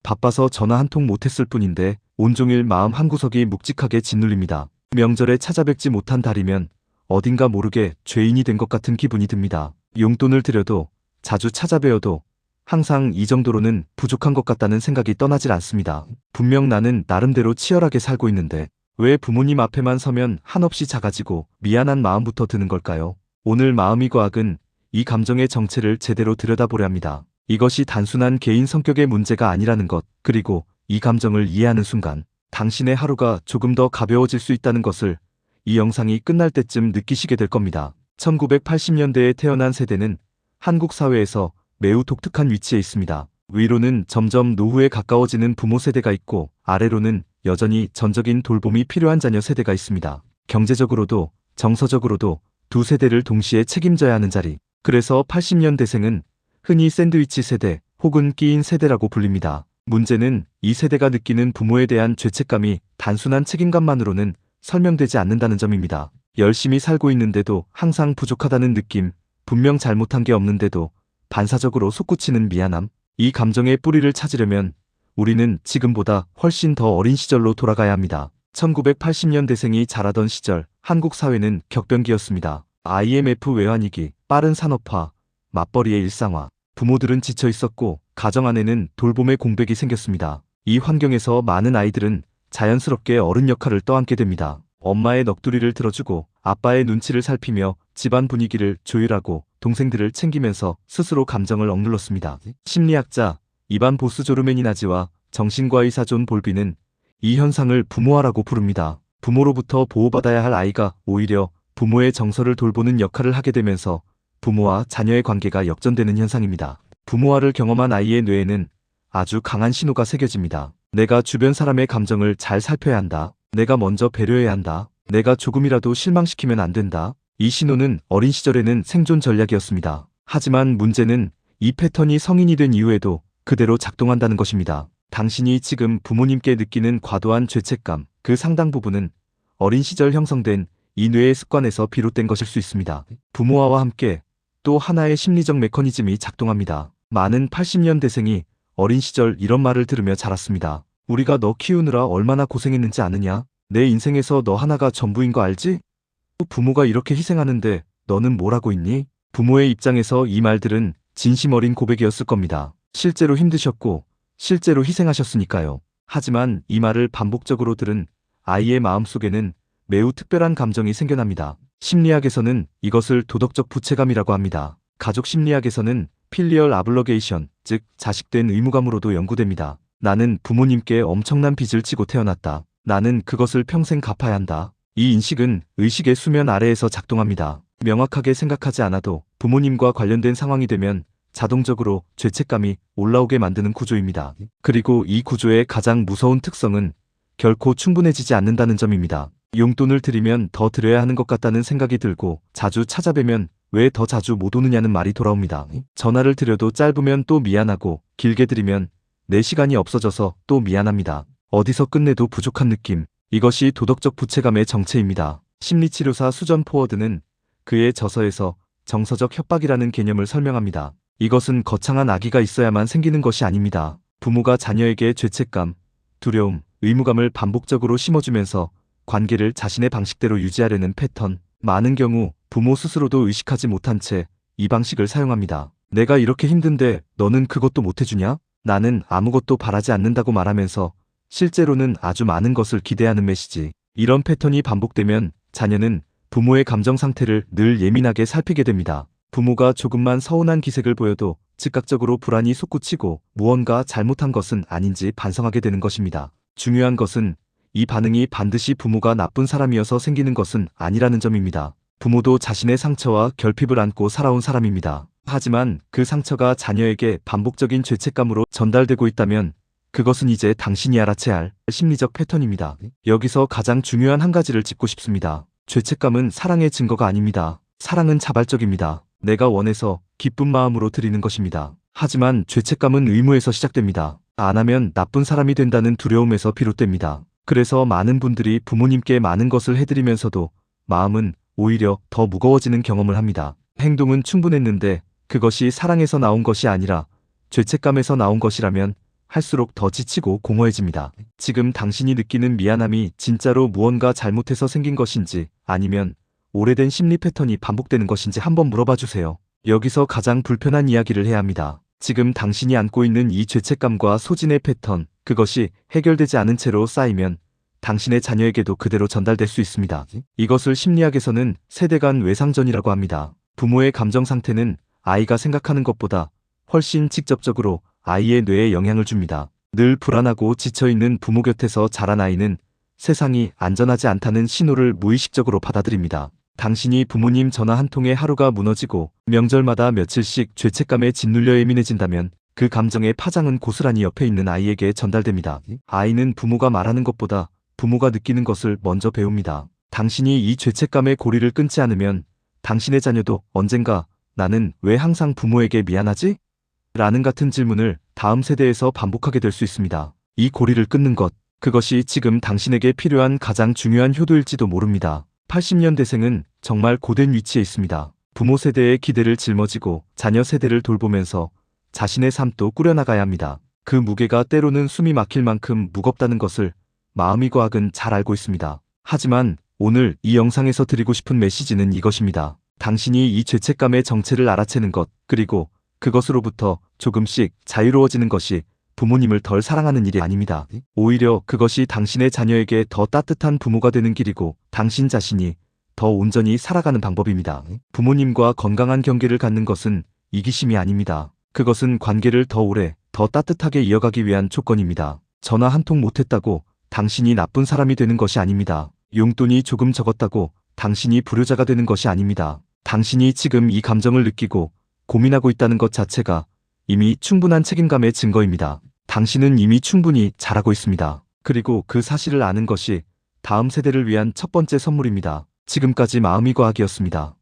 바빠서 전화 한 통 못했을 뿐인데 온종일 마음 한구석이 묵직하게 짓눌립니다. 명절에 찾아뵙지 못한 달이면 어딘가 모르게 죄인이 된 것 같은 기분이 듭니다. 용돈을 드려도 자주 찾아뵈어도 항상 이 정도로는 부족한 것 같다는 생각이 떠나질 않습니다. 분명 나는 나름대로 치열하게 살고 있는데 왜 부모님 앞에만 서면 한없이 작아지고 미안한 마음부터 드는 걸까요? 오늘 마음이 과학은 이 감정의 정체를 제대로 들여다보려 합니다. 이것이 단순한 개인 성격의 문제가 아니라는 것, 그리고 이 감정을 이해하는 순간 당신의 하루가 조금 더 가벼워질 수 있다는 것을 이 영상이 끝날 때쯤 느끼시게 될 겁니다. 1980년대에 태어난 세대는 한국 사회에서 매우 독특한 위치에 있습니다. 위로는 점점 노후에 가까워지는 부모 세대가 있고 아래로는 여전히 전적인 돌봄이 필요한 자녀 세대가 있습니다. 경제적으로도 정서적으로도 두 세대를 동시에 책임져야 하는 자리. 그래서 80년대생은 흔히 샌드위치 세대 혹은 끼인 세대라고 불립니다. 문제는 이 세대가 느끼는 부모에 대한 죄책감이 단순한 책임감만으로는 설명되지 않는다는 점입니다. 열심히 살고 있는데도 항상 부족하다는 느낌, 분명 잘못한 게 없는데도 반사적으로 솟구치는 미안함. 이 감정의 뿌리를 찾으려면 우리는 지금보다 훨씬 더 어린 시절로 돌아가야 합니다. 1980년대생이 자라던 시절 한국 사회는 격변기였습니다. IMF 외환위기, 빠른 산업화, 맞벌이의 일상화. 부모들은 지쳐 있었고 가정 안에는 돌봄의 공백이 생겼습니다. 이 환경에서 많은 아이들은 자연스럽게 어른 역할을 떠안게 됩니다. 엄마의 넋두리를 들어주고 아빠의 눈치를 살피며 집안 분위기를 조율하고 동생들을 챙기면서 스스로 감정을 억눌렀습니다. 심리학자 이반 보스조르메니나지와 정신과의사 존 볼비는 이 현상을 부모화라고 부릅니다. 부모로부터 보호받아야 할 아이가 오히려 부모의 정서를 돌보는 역할을 하게 되면서 부모와 자녀의 관계가 역전되는 현상입니다. 부모화를 경험한 아이의 뇌에는 아주 강한 신호가 새겨집니다. 내가 주변 사람의 감정을 잘 살펴야 한다. 내가 먼저 배려해야 한다. 내가 조금이라도 실망시키면 안 된다. 이 신호는 어린 시절에는 생존 전략이었습니다. 하지만 문제는 이 패턴이 성인이 된 이후에도 그대로 작동한다는 것입니다. 당신이 지금 부모님께 느끼는 과도한 죄책감, 그 상당 부분은 어린 시절 형성된 이 뇌의 습관에서 비롯된 것일 수 있습니다. 부모화와 함께 또 하나의 심리적 메커니즘이 작동합니다. 많은 80년대생이 어린 시절 이런 말을 들으며 자랐습니다. 우리가 너 키우느라 얼마나 고생했는지 아느냐? 내 인생에서 너 하나가 전부인 거 알지? 부모가 이렇게 희생하는데 너는 뭘 하고 있니? 부모의 입장에서 이 말들은 진심 어린 고백이었을 겁니다. 실제로 힘드셨고 실제로 희생하셨으니까요. 하지만 이 말을 반복적으로 들은 아이의 마음속에는 매우 특별한 감정이 생겨납니다. 심리학에서는 이것을 도덕적 부채감이라고 합니다. 가족 심리학에서는 필리얼 아블러게이션, 즉 자식된 의무감으로도 연구됩니다. 나는 부모님께 엄청난 빚을 지고 태어났다. 나는 그것을 평생 갚아야 한다. 이 인식은 의식의 수면 아래에서 작동합니다. 명확하게 생각하지 않아도 부모님과 관련된 상황이 되면 자동적으로 죄책감이 올라오게 만드는 구조입니다. 그리고 이 구조의 가장 무서운 특성은 결코 충분해지지 않는다는 점입니다. 용돈을 드리면 더 드려야 하는 것 같다는 생각이 들고 자주 찾아뵈면 왜 더 자주 못 오느냐는 말이 돌아옵니다. 전화를 드려도 짧으면 또 미안하고 길게 드리면 내 시간이 없어져서 또 미안합니다. 어디서 끝내도 부족한 느낌. 이것이 도덕적 부채감의 정체입니다. 심리치료사 수전 포워드는 그의 저서에서 정서적 협박이라는 개념을 설명합니다. 이것은 거창한 악의가 있어야만 생기는 것이 아닙니다. 부모가 자녀에게 죄책감, 두려움, 의무감을 반복적으로 심어주면서 관계를 자신의 방식대로 유지하려는 패턴. 많은 경우 부모 스스로도 의식하지 못한 채 이 방식을 사용합니다. 내가 이렇게 힘든데 너는 그것도 못해주냐? 나는 아무것도 바라지 않는다고 말하면서 실제로는 아주 많은 것을 기대하는 메시지. 이런 패턴이 반복되면 자녀는 부모의 감정 상태를 늘 예민하게 살피게 됩니다. 부모가 조금만 서운한 기색을 보여도 즉각적으로 불안이 솟구치고 무언가 잘못한 것은 아닌지 반성하게 되는 것입니다. 중요한 것은 이 반응이 반드시 부모가 나쁜 사람이어서 생기는 것은 아니라는 점입니다. 부모도 자신의 상처와 결핍을 안고 살아온 사람입니다. 하지만 그 상처가 자녀에게 반복적인 죄책감으로 전달되고 있다면 그것은 이제 당신이 알아채야 할 심리적 패턴입니다. 여기서 가장 중요한 한 가지를 짚고 싶습니다. 죄책감은 사랑의 증거가 아닙니다. 사랑은 자발적입니다. 내가 원해서 기쁜 마음으로 드리는 것입니다. 하지만 죄책감은 의무에서 시작됩니다. 안 하면 나쁜 사람이 된다는 두려움에서 비롯됩니다. 그래서 많은 분들이 부모님께 많은 것을 해드리면서도 마음은 오히려 더 무거워지는 경험을 합니다. 행동은 충분했는데 그것이 사랑에서 나온 것이 아니라 죄책감에서 나온 것이라면 할수록 더 지치고 공허해집니다. 지금 당신이 느끼는 미안함이 진짜로 무언가 잘못해서 생긴 것인지 아니면 오래된 심리 패턴이 반복되는 것인지 한번 물어봐 주세요. 여기서 가장 불편한 이야기를 해야 합니다. 지금 당신이 안고 있는 이 죄책감과 소진의 패턴, 그것이 해결되지 않은 채로 쌓이면 당신의 자녀에게도 그대로 전달될 수 있습니다. 이것을 심리학에서는 세대 간 외상전이라고 합니다. 부모의 감정 상태는 아이가 생각하는 것보다 훨씬 직접적으로 아이의 뇌에 영향을 줍니다. 늘 불안하고 지쳐있는 부모 곁에서 자란 아이는 세상이 안전하지 않다는 신호를 무의식적으로 받아들입니다. 당신이 부모님 전화 한 통에 하루가 무너지고 명절마다 며칠씩 죄책감에 짓눌려 예민해진다면 그 감정의 파장은 고스란히 옆에 있는 아이에게 전달됩니다. 아이는 부모가 말하는 것보다 부모가 느끼는 것을 먼저 배웁니다. 당신이 이 죄책감의 고리를 끊지 않으면 당신의 자녀도 언젠가 나는 왜 항상 부모에게 미안하지? 라는 같은 질문을 다음 세대에서 반복하게 될 수 있습니다. 이 고리를 끊는 것, 그것이 지금 당신에게 필요한 가장 중요한 효도일지도 모릅니다. 80년대생은 정말 고된 위치에 있습니다. 부모 세대의 기대를 짊어지고 자녀 세대를 돌보면서 자신의 삶도 꾸려나가야 합니다. 그 무게가 때로는 숨이 막힐 만큼 무겁다는 것을 마음이 과학은 잘 알고 있습니다. 하지만 오늘 이 영상에서 드리고 싶은 메시지는 이것입니다. 당신이 이 죄책감의 정체를 알아채는 것, 그리고 그것으로부터 조금씩 자유로워지는 것이 부모님을 덜 사랑하는 일이 아닙니다. 오히려 그것이 당신의 자녀에게 더 따뜻한 부모가 되는 길이고 당신 자신이 더 온전히 살아가는 방법입니다. 부모님과 건강한 경계를 갖는 것은 이기심이 아닙니다. 그것은 관계를 더 오래, 더 따뜻하게 이어가기 위한 조건입니다. 전화 한 통 못했다고 당신이 나쁜 사람이 되는 것이 아닙니다. 용돈이 조금 적었다고 당신이 불효자가 되는 것이 아닙니다. 당신이 지금 이 감정을 느끼고 고민하고 있다는 것 자체가 이미 충분한 책임감의 증거입니다. 당신은 이미 충분히 잘하고 있습니다. 그리고 그 사실을 아는 것이 다음 세대를 위한 첫 번째 선물입니다. 지금까지 마음이 과학이었습니다.